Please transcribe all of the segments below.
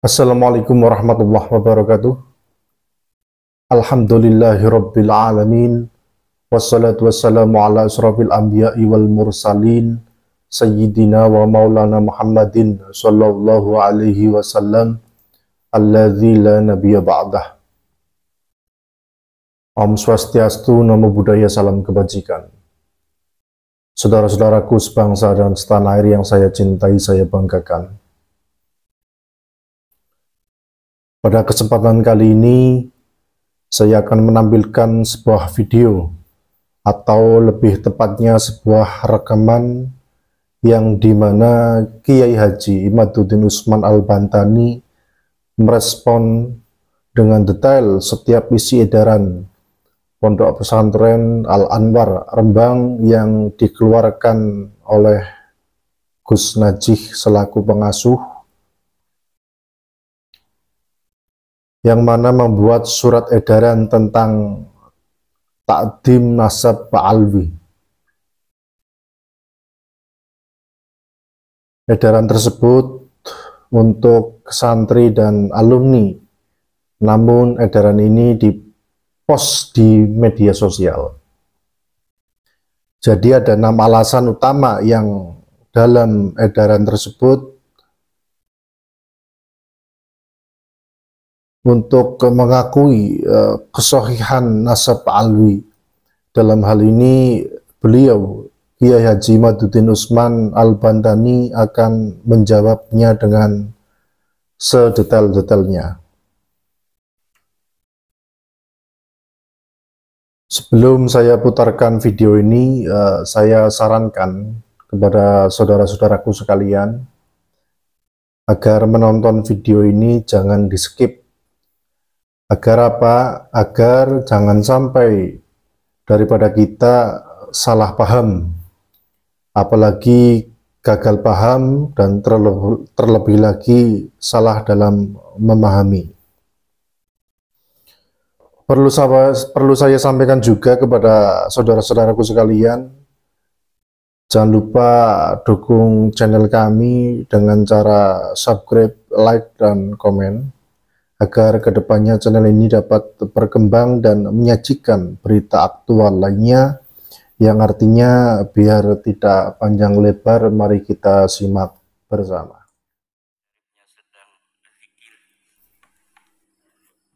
Assalamualaikum warahmatullahi wabarakatuh. Alhamdulillahirabbil alamin. Wassalatu wassalamu ala asrofil anbiya'i wal mursalin sayyidina wa maulana Muhammadin sallallahu alaihi wasallam alladzi la nabiyya ba'dah. Om Swastiastu, Namo Buddhaya, salam kebajikan. Saudara-saudaraku sebangsa dan setanah air yang saya cintai, saya banggakan. Pada kesempatan kali ini, saya akan menampilkan sebuah video, atau lebih tepatnya sebuah rekaman yang dimana Kiai Haji Imaduddin Usman Al-Bantani merespon dengan detail setiap isi edaran Pondok Pesantren Al-Anwar Rembang yang dikeluarkan oleh Gus Najih selaku pengasuh, yang mana membuat surat edaran tentang takdim nasab Ba'alwi. Edaran tersebut untuk santri dan alumni, namun edaran ini dipost di media sosial. Jadi ada 6 alasan utama yang dalam edaran tersebut untuk mengakui kesohihan nasab Alwi. Dalam hal ini beliau Kiai Haji Imaduddin Usman Al-Bantani akan menjawabnya dengan sedetail-detailnya. Sebelum saya putarkan video ini, saya sarankan kepada saudara-saudaraku sekalian agar menonton video ini jangan di skip. Agar apa? Agar jangan sampai daripada kita salah paham, apalagi gagal paham dan terlebih lagi salah dalam memahami. Perlu saya sampaikan juga kepada saudara-saudaraku sekalian, jangan lupa dukung channel kami dengan cara subscribe, like, dan komen, agar kedepannya channel ini dapat berkembang dan menyajikan berita aktual lainnya, yang artinya biar tidak panjang lebar, mari kita simak bersama.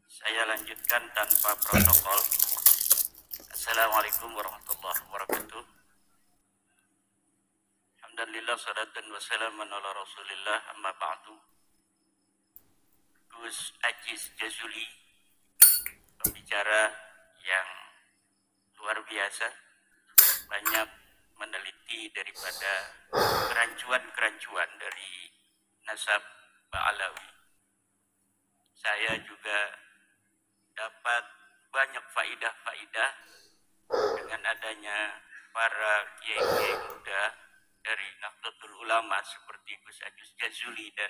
Saya lanjutkan tanpa protokol. Assalamualaikum warahmatullahi wabarakatuh. Alhamdulillah, salatan wassalaman ala rasulillah, amma ba'du. Gus Aziz Jazuli, pembicara yang luar biasa, banyak meneliti daripada kerancuan-kerancuan dari nasab Ba'alawi. Saya juga dapat banyak faidah-faidah dengan adanya para kiai-kiai muda dari Nahdlatul Ulama seperti Gus Aziz Jazuli dan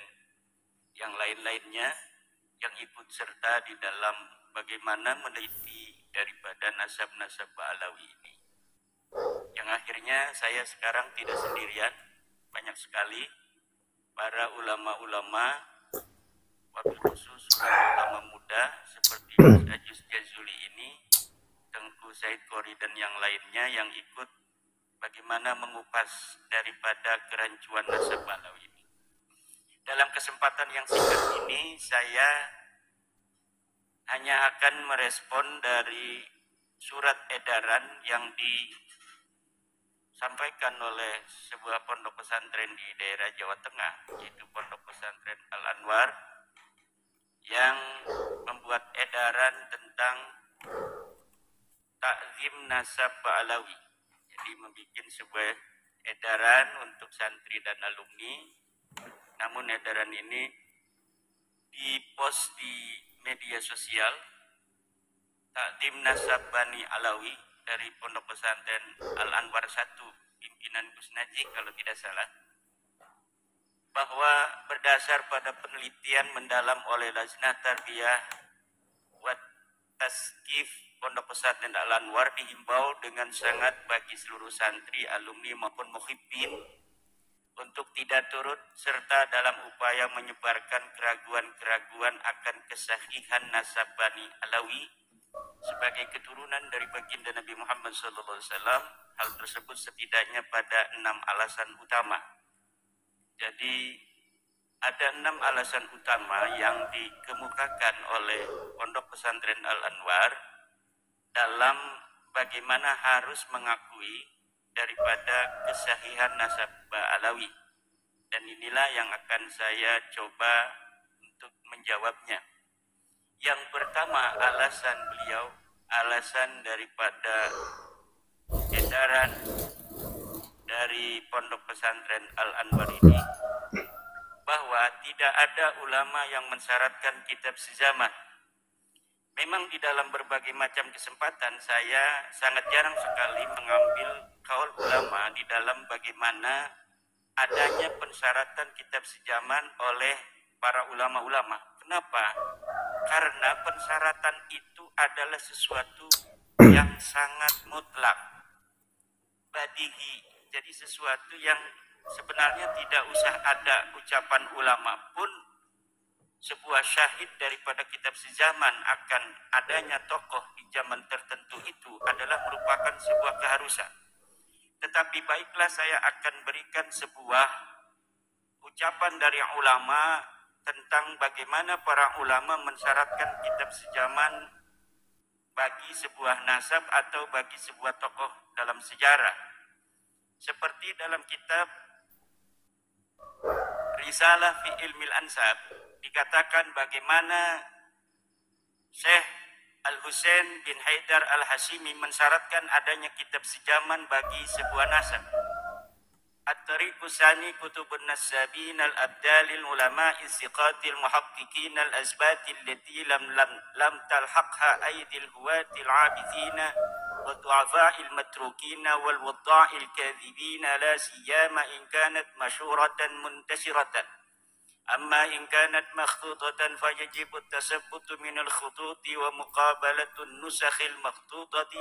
yang lain-lainnya yang ikut serta di dalam bagaimana meneliti daripada nasab-nasab Ba'alawi ini. Yang akhirnya saya sekarang tidak sendirian, banyak sekali para ulama-ulama, wabil khusus ulama muda seperti Gus Aziz Jazuli ini, Tengku Said Qori dan yang lainnya yang ikut bagaimana mengupas daripada kerancuan nasab Ba'alawi ini. Dalam kesempatan yang singkat ini saya hanya akan merespon dari surat edaran yang disampaikan oleh sebuah pondok pesantren di daerah Jawa Tengah, yaitu Pondok Pesantren Al-Anwar, yang membuat edaran tentang takzim nasab Ba'alawi. Jadi membuat sebuah edaran untuk santri dan alumni, namun edaran ini dipost di media sosial. Takdim nasab Bani Alawi dari Pondok Pesantren Al-Anwar 1, pimpinan Gus Najih kalau tidak salah, bahwa berdasar pada penelitian mendalam oleh Lajnah Tarbiyah wa Taskif Pondok Pesantren Al-Anwar, dihimbau dengan sangat bagi seluruh santri, alumni maupun muhibbin untuk tidak turut serta dalam upaya menyebarkan keraguan-keraguan akan kesahihan nasab Bani Alawi sebagai keturunan dari baginda Nabi Muhammad SAW. Hal tersebut setidaknya pada 6 alasan utama. Jadi ada 6 alasan utama yang dikemukakan oleh Pondok Pesantren Al-Anwar dalam bagaimana harus mengakui daripada kesahihan nasab Alawi. Dan inilah yang akan saya coba untuk menjawabnya. Yang pertama, alasan beliau, alasan daripada edaran dari Pondok Pesantren Al-Anwar ini, bahwa tidak ada ulama yang mensyaratkan kitab sezaman. Memang di dalam berbagai macam kesempatan saya sangat jarang sekali mengambil kaul ulama di dalam bagaimana adanya pensyaratan kitab sejaman oleh para ulama-ulama. Kenapa? Karena pensyaratan itu adalah sesuatu yang sangat mutlak, badihi. Jadi sesuatu yang sebenarnya tidak usah ada ucapan ulama pun, sebuah syahid daripada kitab sejaman akan adanya tokoh di zaman tertentu itu adalah merupakan sebuah keharusan. Tetapi baiklah, saya akan berikan sebuah ucapan dari ulama tentang bagaimana para ulama mensyaratkan kitab sejaman bagi sebuah nasab atau bagi sebuah tokoh dalam sejarah. Seperti dalam kitab Risalah fi Ilmil Ansab dikatakan bagaimana Syekh Al-Husain bin Haidar Al-Hashimi mensyaratkan adanya kitab sejaman bagi sebuah nasab. At-tariqu sani kutubun nasabin al-abdalil ulama'i siqatil muhaqqiqin al-azbatil lati lam talhaqha aydil huwatil abithina wa du'afa'il matrukina wal wadda'il kadhibina la siyama in kanat masyuratan muntashiratan. أما إن كانت مخطوطة فيجب التثبت من الخطوط ومقابلة النسخ المخطوطة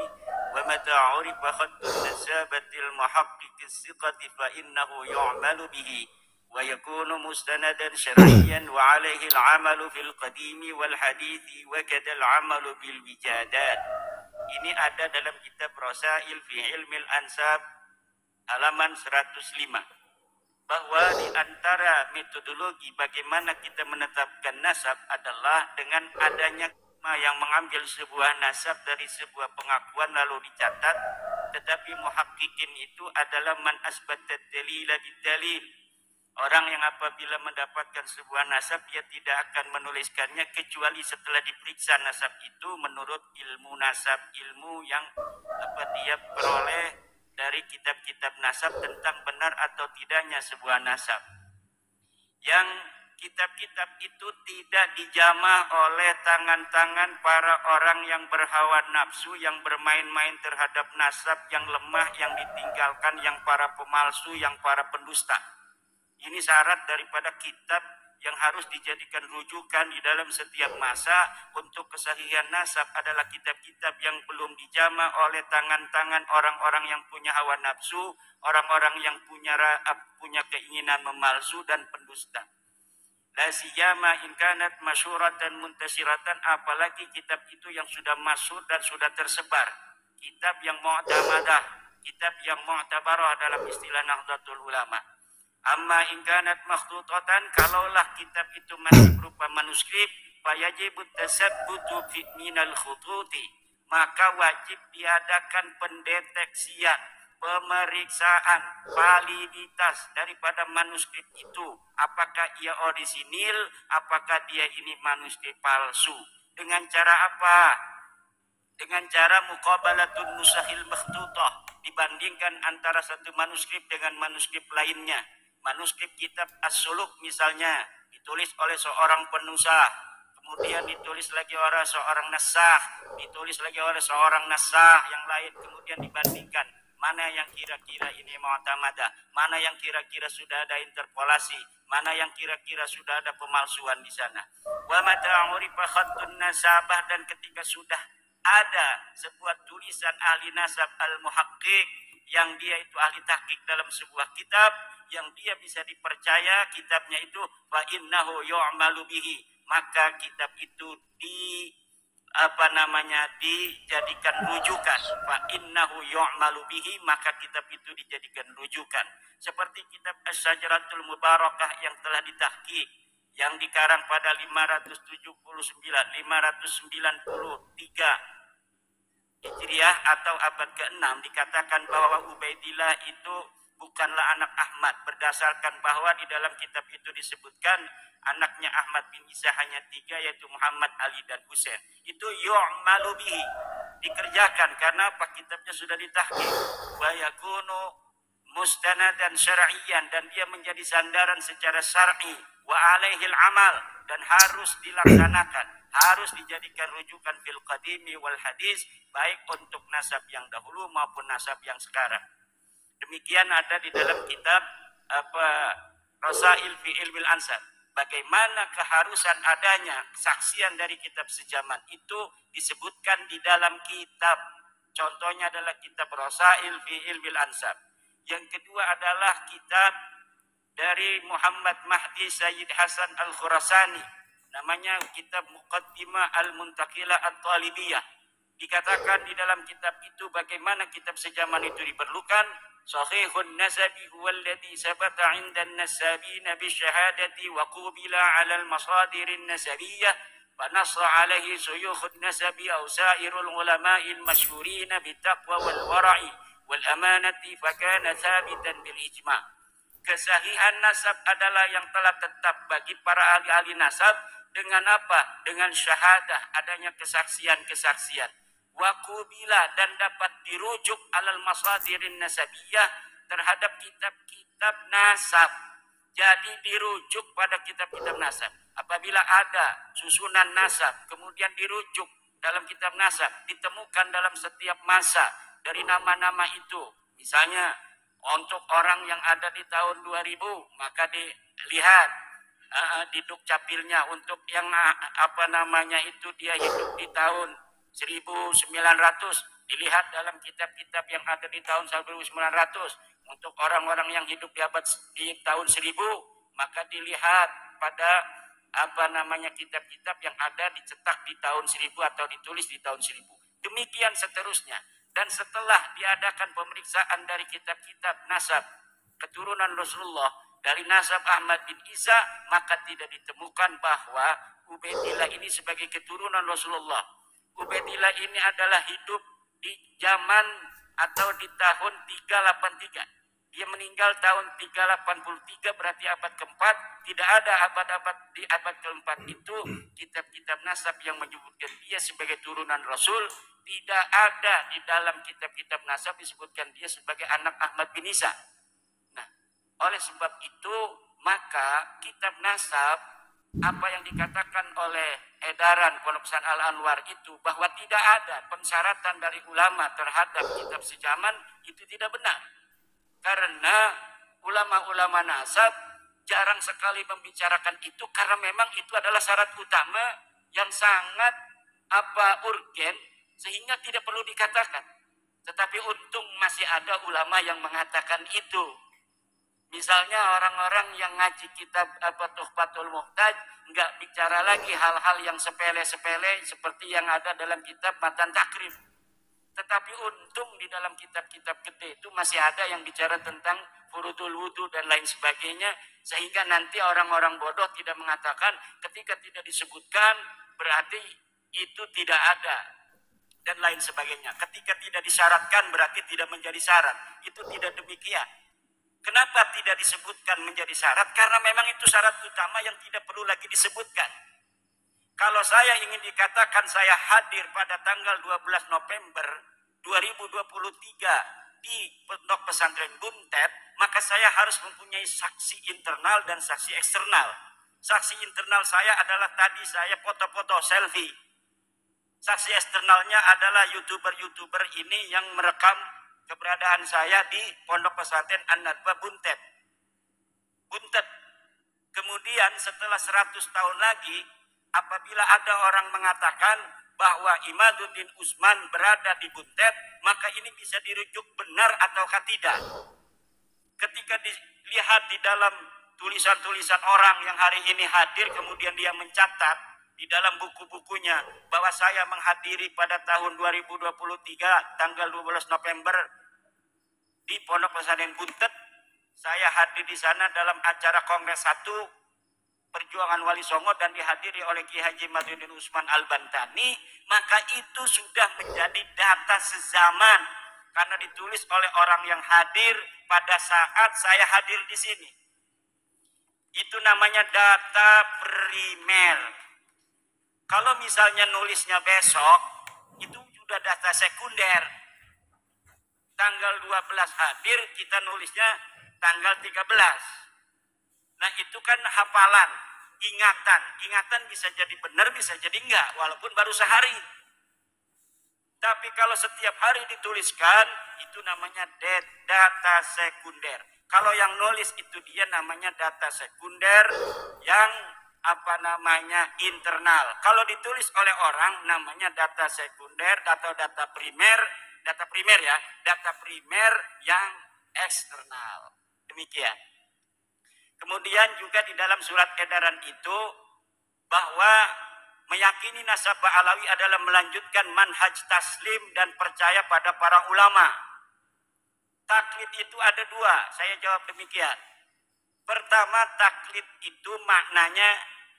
ومتى عرف خط النسابة المحقق الثقة فإنه يعمل به ويكون مستندا شرعيا وعليه العمل في القديم والحديث وكذا العمل بالوجادات. Ini ada dalam kitab Rasail fi Ilmil Ansab halaman 105. Bahwa di antara metodologi bagaimana kita menetapkan nasab adalah dengan adanya yang mengambil sebuah nasab dari sebuah pengakuan lalu dicatat, tetapi muhaqqiqin itu adalah man asbatat dalila bidalil. Orang yang apabila mendapatkan sebuah nasab dia tidak akan menuliskannya kecuali setelah diperiksa nasab itu menurut ilmu nasab, ilmu yang dia peroleh dari kitab-kitab nasab tentang benar atau tidaknya sebuah nasab. Yang kitab-kitab itu tidak dijamah oleh tangan-tangan para orang yang berhawa nafsu, yang bermain-main terhadap nasab, yang lemah, yang ditinggalkan, yang para pemalsu, yang para pendusta. Ini syarat daripada kitab yang harus dijadikan rujukan di dalam setiap masa untuk kesahihan nasab adalah kitab-kitab yang belum dijamah oleh tangan-tangan orang-orang yang punya hawa nafsu, orang-orang yang punya keinginan memalsu dan pendusta. La siyama in kanat masyuratan muntasiratan, apalagi kitab itu yang sudah masyhur dan sudah tersebar. Kitab yang mu'tamadah, kitab yang mu'tabarah dalam istilah Nahdlatul Ulama. Amma in kanat makhtutatan, kalaulah kitab itu masih berupa manuskrip, fayajibut tasabbutu minal khututi, maka wajib diadakan pendeteksian, pemeriksaan validitas daripada manuskrip itu. Apakah ia orisinil, apakah dia ini manuskrip palsu. Dengan cara apa? Dengan cara muqabalatun nusakhil makhtutah, dibandingkan antara satu manuskrip dengan manuskrip lainnya. Manuskrip kitab As-Suluk misalnya ditulis oleh seorang penusah, kemudian ditulis lagi oleh seorang nasah, ditulis lagi oleh seorang nasah yang lain, kemudian dibandingkan mana yang kira-kira ini mu'tamadah, mana yang kira-kira sudah ada interpolasi, mana yang kira-kira sudah ada pemalsuan di sana. Wa mata urifa khattun nasabah, dan ketika sudah ada sebuah tulisan ahli nasab al-muhaqqiq yang dia itu ahli tahqiq dalam sebuah kitab yang dia bisa dipercaya kitabnya itu fa innahu yu'malu bihi, maka kitab itu dijadikan rujukan. Fa innahu yu'malu bihi, maka kitab itu dijadikan rujukan. Seperti kitab Asy-Syajaratul Mubarakah yang telah ditahqiq, yang dikarang pada 593 Hijriah atau abad ke-6, dikatakan bahwa Ubaidillah itu bukanlah anak Ahmad, berdasarkan bahwa di dalam kitab itu disebutkan anaknya Ahmad bin Isa hanya 3, yaitu Muhammad, Ali, dan Husain. Itu yu'malu bihi, dikerjakan karena apa? Kitabnya sudah ditahqiq. Wa yakunu mustanadan syar'iyyan, dan dia menjadi sandaran secara syar'i. Wa alaihil amal, dan harus dilaksanakan, harus dijadikan rujukan fil qadimi wal hadis, baik untuk nasab yang dahulu maupun nasab yang sekarang. Demikian ada di dalam kitab Rasail fi Ilmil Ansab. Bagaimana keharusan adanya kesaksian dari kitab sejaman itu disebutkan di dalam kitab. Contohnya adalah kitab Rasail fi Ilmil Ansab. Yang kedua adalah kitab dari Muhammad Mahdi Sayyid Hasan Al-Khurasani, namanya kitab Muqaddimah Al-Muntaqilah At-Talibiyah. Dikatakan di dalam kitab itu bagaimana kitab sejaman itu diperlukan. Sahihun nasabi huwa alladhi sabata 'inda an-nasabin bi syahadati wa qubila 'ala al-masadir an-nasabiyyah fa nassa 'alaihi shuyukhun nasabi aw sa'irul ulama'il masyhurin bi taqwa wal wara'i wal amanati fa kana thabitan bil ijma'. Kesahihan nasab adalah yang telah tetap bagi para ahli-ahli nasab dengan apa? Dengan syahadah, adanya kesaksian-kesaksian. Wa qubila, dan dapat dirujuk alal masadirin nasabiyah, terhadap kitab-kitab nasab. Jadi dirujuk pada kitab-kitab nasab. Apabila ada susunan nasab, kemudian dirujuk dalam kitab nasab, ditemukan dalam setiap masa dari nama-nama itu. Misalnya untuk orang yang ada di tahun 2000, maka dilihat di dukcapilnya. Untuk yang dia hidup di tahun 1900, dilihat dalam kitab-kitab yang ada di tahun 1900. Untuk orang-orang yang hidup di tahun 1000, maka dilihat pada kitab-kitab yang ada dicetak di tahun 1000 atau ditulis di tahun 1000. Demikian seterusnya. Dan setelah diadakan pemeriksaan dari kitab-kitab nasab keturunan Rasulullah dari nasab Ahmad bin Isa, maka tidak ditemukan bahwa Ubaidillah ini sebagai keturunan Rasulullah. Ubaidillah ini adalah hidup di zaman atau di tahun 383. Dia meninggal tahun 383, berarti abad keempat. Tidak ada di abad keempat itu kitab-kitab nasab yang menyebutkan dia sebagai turunan Rasul. Tidak ada di dalam kitab-kitab nasab disebutkan dia sebagai anak Ahmad bin Isa. Nah, oleh sebab itu, maka kitab nasab, apa yang dikatakan oleh edaran Pondok Pesantren Al-Anwar itu, bahwa tidak ada pensyaratan dari ulama terhadap kitab sejaman, itu tidak benar. Karena ulama-ulama nasab jarang sekali membicarakan itu, karena memang itu adalah syarat utama yang sangat urgen, sehingga tidak perlu dikatakan. Tetapi untung masih ada ulama yang mengatakan itu. Misalnya orang-orang yang ngaji kitab Tuhfatul Muhtaj nggak bicara lagi hal-hal yang sepele-sepele seperti yang ada dalam kitab Matan Takrif. Tetapi untung di dalam kitab-kitab gede itu masih ada yang bicara tentang furudul wudu dan lain sebagainya, sehingga nanti orang-orang bodoh tidak mengatakan ketika tidak disebutkan berarti itu tidak ada dan lain sebagainya. Ketika tidak disyaratkan berarti tidak menjadi syarat. Itu tidak demikian. Kenapa tidak disebutkan menjadi syarat? Karena memang itu syarat utama yang tidak perlu lagi disebutkan. Kalau saya ingin dikatakan saya hadir pada tanggal 12 November 2023 di Pondok Pesantren Buntet, maka saya harus mempunyai saksi internal dan saksi eksternal. Saksi internal saya adalah tadi saya foto-foto selfie. Saksi eksternalnya adalah YouTuber ini yang merekam keberadaan saya di Pondok Pesantren An-Nadbah Buntet. Kemudian setelah 100 tahun lagi, apabila ada orang mengatakan bahwa Imaduddin Usman berada di Buntet, maka ini bisa dirujuk benar ataukah tidak. ketika dilihat di dalam tulisan-tulisan orang yang hari ini hadir, kemudian dia mencatat di dalam buku-bukunya bahwa saya menghadiri pada tahun 2023 tanggal 12 November di Pondok Pesantren Buntet, saya hadir di sana dalam acara Kongres 1 Perjuangan Wali Songo dan dihadiri oleh Ki Haji Madudin Usman Al-Bantani, maka itu sudah menjadi data sezaman karena ditulis oleh orang yang hadir pada saat saya hadir di sini. Itu namanya data primer. Kalau misalnya nulisnya besok, itu sudah data sekunder. Tanggal 12 hadir, kita nulisnya tanggal 13. Nah itu kan hafalan, ingatan. Ingatan bisa jadi benar, bisa jadi enggak, walaupun baru sehari. Tapi kalau setiap hari dituliskan, itu namanya data sekunder. Kalau yang nulis itu dia namanya data sekunder yang internal. Kalau ditulis oleh orang namanya data sekunder atau data primer ya, data primer yang eksternal. Demikian. Kemudian juga di dalam surat edaran itu bahwa meyakini nasabah alawi adalah melanjutkan manhaj taslim dan percaya pada para ulama. Taklid itu ada dua, saya jawab demikian. Pertama, taklid itu maknanya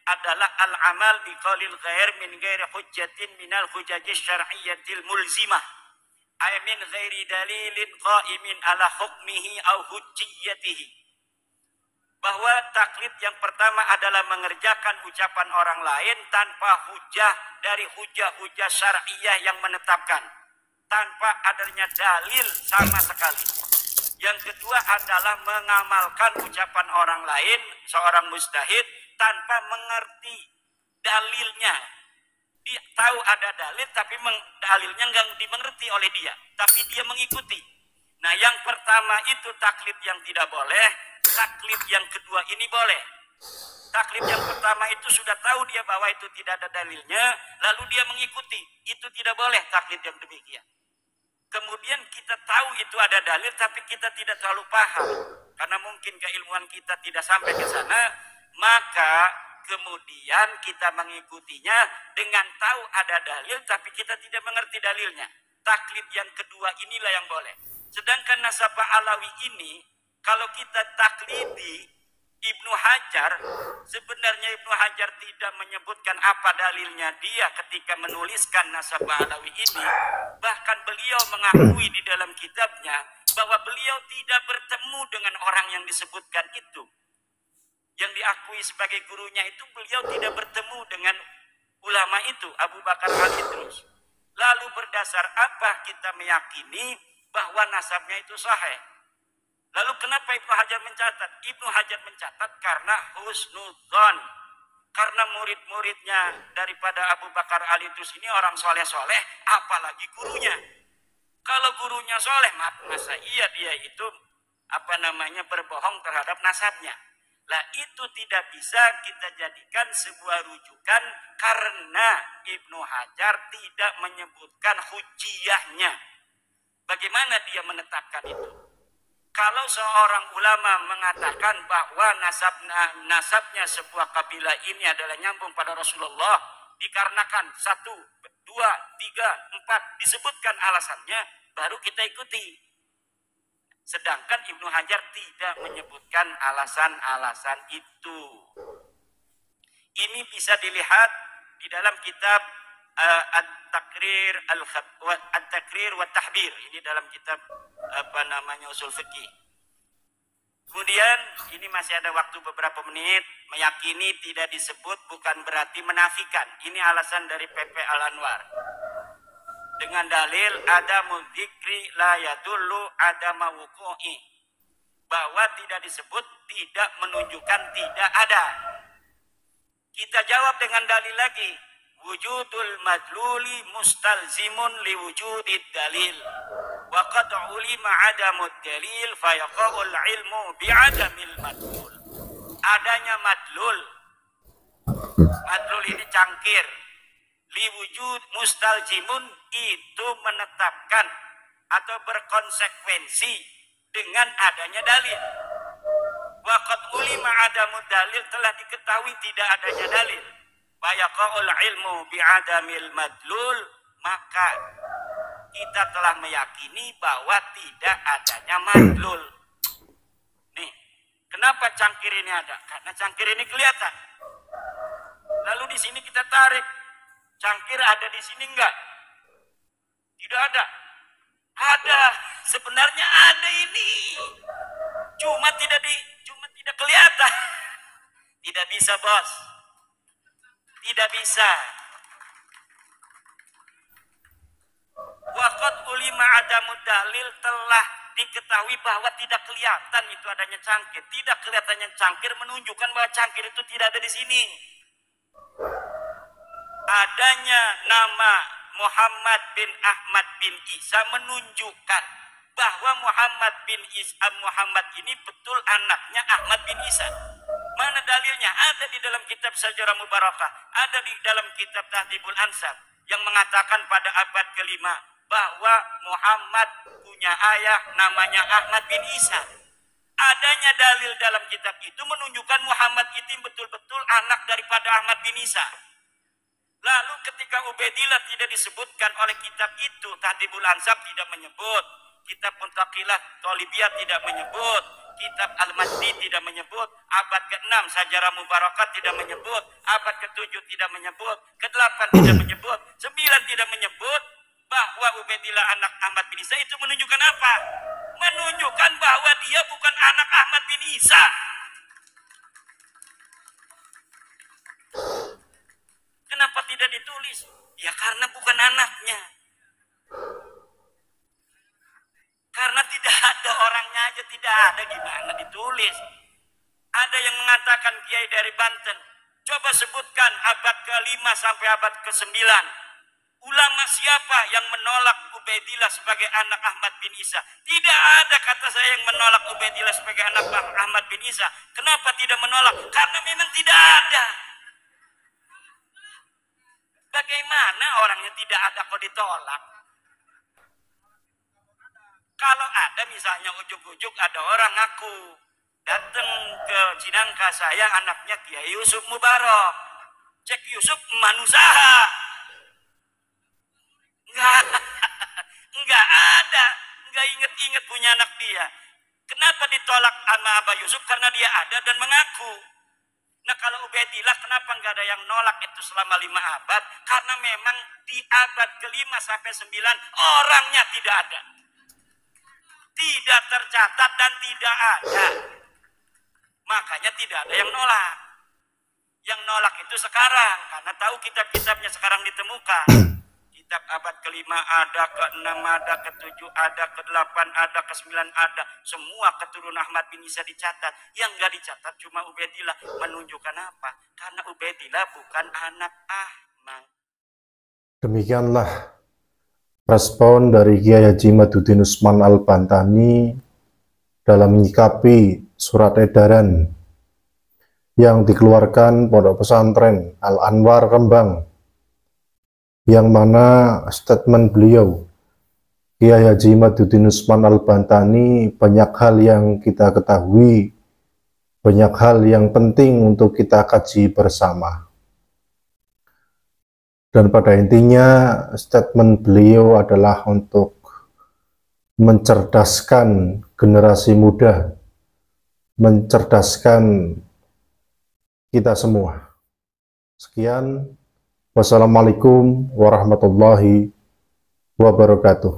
adalah al-amal biqaulil ghair min ghairi hujjatin minal hujajis syar'iyyatil mulzimah. Ay min ghairi dalilin qaimin ala hukmihi au hujjiyatihi. Bahwa taklid yang pertama adalah mengerjakan ucapan orang lain tanpa hujah dari hujah-hujah syar'iyah yang menetapkan, tanpa adanya dalil sama sekali. Yang kedua adalah mengamalkan ucapan orang lain, seorang mujtahid, tanpa mengerti dalilnya. Dia tahu ada dalil, tapi dalilnya nggak dimengerti oleh dia, tapi dia mengikuti. Nah, yang pertama itu taklid yang tidak boleh. Taklid yang kedua ini boleh. Taklid yang pertama itu sudah tahu dia bahwa itu tidak ada dalilnya, lalu dia mengikuti. Itu tidak boleh taklid yang demikian. Kemudian kita tahu itu ada dalil, tapi kita tidak terlalu paham. Karena mungkin keilmuan kita tidak sampai ke sana, maka kemudian kita mengikutinya dengan tahu ada dalil, tapi kita tidak mengerti dalilnya. Taklid yang kedua inilah yang boleh. Sedangkan nasabah alawi ini, kalau kita taklidi Ibnu Hajar, sebenarnya Ibnu Hajar tidak menyebutkan apa dalilnya dia ketika menuliskan nasabah alawi ini. Bahkan beliau mengakui di dalam kitabnya bahwa beliau tidak bertemu dengan orang yang disebutkan itu. Yang diakui sebagai gurunya itu, beliau tidak bertemu dengan ulama itu, Abu Bakar Al-Idrus. Lalu berdasar apa kita meyakini bahwa nasabnya itu sahih? Lalu kenapa Ibnu Hajar mencatat? Ibnu Hajar mencatat karena husnudzon. Karena murid-muridnya daripada Abu Bakar Al-Idrus ini orang soleh-soleh, apalagi gurunya. Kalau gurunya soleh, masa iya dia itu berbohong terhadap nasabnya. Lah itu tidak bisa kita jadikan sebuah rujukan karena Ibnu Hajar tidak menyebutkan hujiyahnya. Bagaimana dia menetapkan itu? Kalau seorang ulama mengatakan bahwa nasabnya sebuah kabilah ini adalah nyambung pada Rasulullah, dikarenakan 1, 2, 3, 4 disebutkan alasannya, baru kita ikuti. Sedangkan Ibnu Hajar tidak menyebutkan alasan-alasan itu. Ini bisa dilihat di dalam kitab At-Takrir wa Tahbir. Ini dalam kitab usul fikih. Kemudian ini masih ada waktu beberapa menit. Meyakini tidak disebut bukan berarti menafikan. Ini alasan dari PP Al-Anwar. Dengan dalil ada dzikri la yadullu adama wuqu'i. Bahwa tidak disebut tidak menunjukkan tidak ada. Kita jawab dengan dalil lagi. Wujudul madluli mustalzimun liwujudid dalil. Wa qad ulima adamud dalil fayaqa'ul ilmu bi'adamil madlul. Adanya madlul. Madlul ini cangkir. Liwujud mustalzimun itu menetapkan atau berkonsekuensi dengan adanya dalil. Waqad ulima adamud dalil, telah diketahui tidak adanya dalil. Fayaqa'ul ilmu bi'adamil madlul, maka kita telah meyakini bahwa tidak adanya madlul. Nih, kenapa cangkir ini ada? Karena cangkir ini kelihatan. Lalu di sini kita tarik, cangkir ada di sini enggak? Tidak ada. Ada, sebenarnya ada ini. Cuma tidak kelihatan. Tidak bisa, Bos. Tidak bisa. Waqad ulima adamud dalil, telah diketahui bahwa tidak kelihatan itu adanya cangkir. Tidak kelihatannya cangkir menunjukkan bahwa cangkir itu tidak ada di sini. Adanya nama Muhammad bin Ahmad bin Isa menunjukkan bahwa Muhammad bin Isa Muhammad ini betul anaknya Ahmad bin Isa. Mana dalilnya? Ada di dalam kitab Syajarah Mubarakah, ada di dalam kitab Tahdhibul Ansab yang mengatakan pada abad kelima bahwa Muhammad punya ayah namanya Ahmad bin Isa. Adanya dalil dalam kitab itu menunjukkan Muhammad itu betul-betul anak daripada Ahmad bin Isa. Lalu ketika Ubaidillah tidak disebutkan oleh kitab itu, Tahdhibul Ansab tidak menyebut, kitab Muntaqilah Thalibiyah tidak menyebut, kitab Al-Maddi tidak menyebut, abad ke-6 Syajarah Mubarakah tidak menyebut, abad ke-7 tidak menyebut, ke-8 tidak menyebut, 9 tidak menyebut, bahwa Ubaidillah anak Ahmad bin Isa. Itu menunjukkan apa? Menunjukkan bahwa dia bukan anak Ahmad bin Isa. Kenapa tidak ditulis? Ya karena bukan anaknya. Karena tidak ada orangnya aja, tidak ada, gimana ditulis? Ada yang mengatakan kiai dari Banten. Coba sebutkan abad ke-5 sampai abad ke-9. Ulama siapa yang menolak Ubaidillah sebagai anak Ahmad bin Isa? Tidak ada kata saya yang menolak Ubaidillah sebagai anak Ahmad bin Isa. Kenapa tidak menolak? Karena memang tidak ada. Bagaimana orangnya tidak ada kok ditolak? Kalau ada misalnya ujuk-ujuk ada orang ngaku datang ke Cinangka, saya anaknya Kiai Yusuf Mubarak. Cek Yusuf manusaha. Enggak ada, enggak inget-inget punya anak dia. Kenapa ditolak sama Abah Yusuf? Karena dia ada dan mengaku. Nah kalau Ubaidillah kenapa enggak ada yang nolak itu selama 5 abad? Karena memang di abad ke-5 sampai 9 orangnya tidak ada. Tidak tercatat dan tidak ada. Makanya tidak ada yang nolak. Yang nolak itu sekarang, karena tahu kitab-kitabnya sekarang ditemukan. Kitab abad ke-5 ada, ke-6 ada, ke-7 ada, ke-8 ada, ke-9 ada. Semua keturunan Ahmad bin Isa dicatat. Yang enggak dicatat cuma Ubaidillah. Menunjukkan apa? Karena Ubaidillah bukan anak Ahmad. Demikianlah respon dari Kiai Haji Maduddin Usman Al-Bantani dalam menyikapi surat edaran yang dikeluarkan Pondok Pesantren Al-Anwar Rembang, yang mana statement beliau Kiai Haji Maduddin Usman Al-Bantani banyak hal yang kita ketahui, banyak hal yang penting untuk kita kaji bersama. Dan pada intinya statement beliau adalah untuk mencerdaskan generasi muda, mencerdaskan kita semua. Sekian, wassalamualaikum warahmatullahi wabarakatuh.